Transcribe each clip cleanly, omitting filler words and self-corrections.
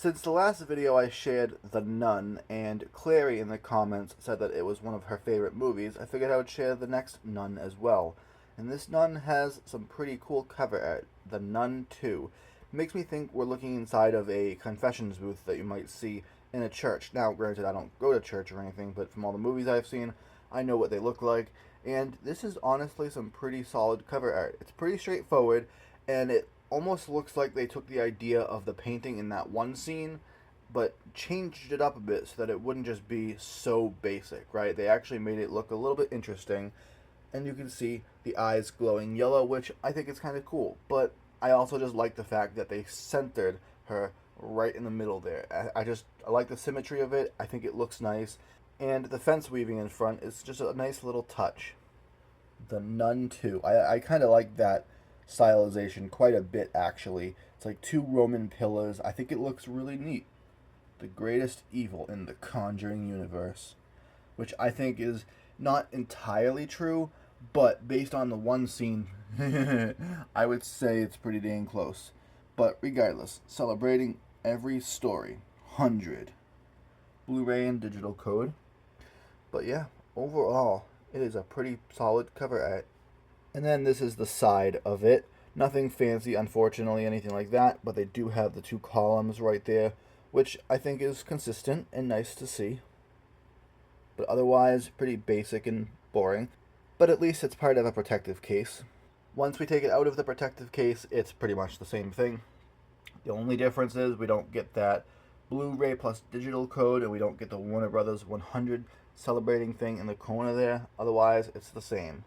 Since the last video I shared The Nun, and Clary in the comments said that it was one of her favorite movies, I figured I would share the next Nun as well. And this Nun has some pretty cool cover art, The Nun 2. It makes me think we're looking inside of a confessions booth that you might see in a church. Now, granted, I don't go to church or anything, but from all the movies I've seen, I know what they look like. And this is honestly some pretty solid cover art. It's pretty straightforward, and it almost looks like they took the idea of the painting in that one scene, but changed it up a bit so that it wouldn't just be so basic, right? They actually made it look a little bit interesting, and you can see the eyes glowing yellow, which I think is kind of cool. But I also just like the fact that they centered her right in the middle there. I like the symmetry of it. I think it looks nice, and the fence weaving in front is just a nice little touch. The Nun 2. I kind of like that stylization quite a bit, actually. It's like two Roman pillars. I think it looks really neat. The greatest evil in the Conjuring universe, which I think is not entirely true, but based on the one scene, I would say it's pretty dang close. But regardless, celebrating every story. 100. Blu-ray and digital code. But yeah, overall, it is a pretty solid cover art. And then this is the side of it. Nothing fancy, unfortunately, anything like that, but they do have the two columns right there, which I think is consistent and nice to see. But otherwise, pretty basic and boring. But at least it's part of a protective case. Once we take it out of the protective case, it's pretty much the same thing. The only difference is we don't get that Blu-ray plus digital code, and we don't get the Warner Brothers 100 celebrating thing in the corner there. Otherwise, it's the same,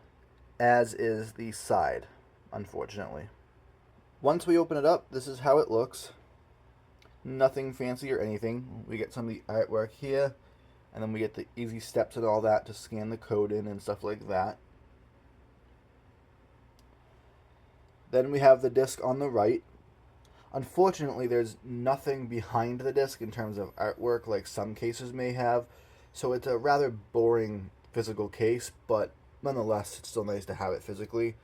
as is the side, unfortunately. Once we open it up, this is how it looks. Nothing fancy or anything. We get some of the artwork here, and then we get the easy steps and all that to scan the code in and stuff like that. Then we have the disc on the right. Unfortunately, there's nothing behind the disc in terms of artwork like some cases may have, so it's a rather boring physical case, but nonetheless, it's still nice to have it physically.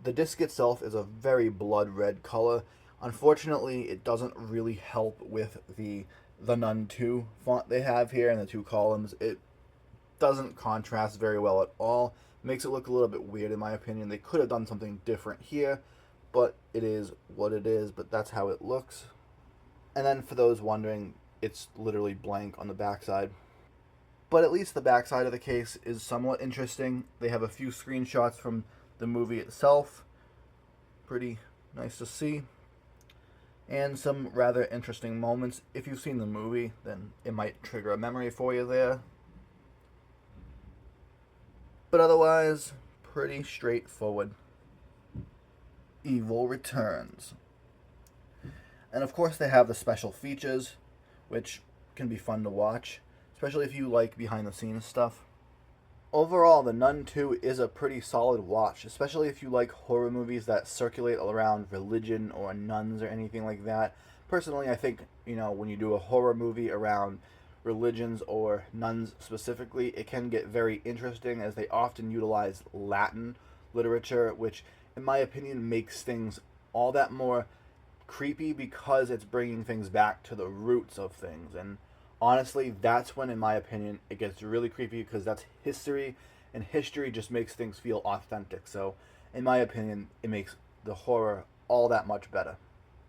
The disc itself is a very blood red color. Unfortunately, it doesn't really help with the Nun 2 font they have here and the two columns. It doesn't contrast very well at all. Makes it look a little bit weird in my opinion. They could have done something different here, but it is what it is, but that's how it looks. And then for those wondering, it's literally blank on the backside. But at least the backside of the case is somewhat interesting. They have a few screenshots from the movie itself. Pretty nice to see. And some rather interesting moments. If you've seen the movie, then it might trigger a memory for you there. But otherwise, pretty straightforward. Evil Returns. And of course they have the special features, which can be fun to watch, especially if you like behind the scenes stuff. Overall, The Nun 2 is a pretty solid watch, especially if you like horror movies that circulate around religion or nuns or anything like that. Personally, I think, when you do a horror movie around religions or nuns specifically, it can get very interesting as they often utilize Latin literature, which in my opinion makes things all that more creepy because it's bringing things back to the roots of things. And honestly, that's when, in my opinion, it gets really creepy because that's history, and history just makes things feel authentic. So, in my opinion, it makes the horror all that much better.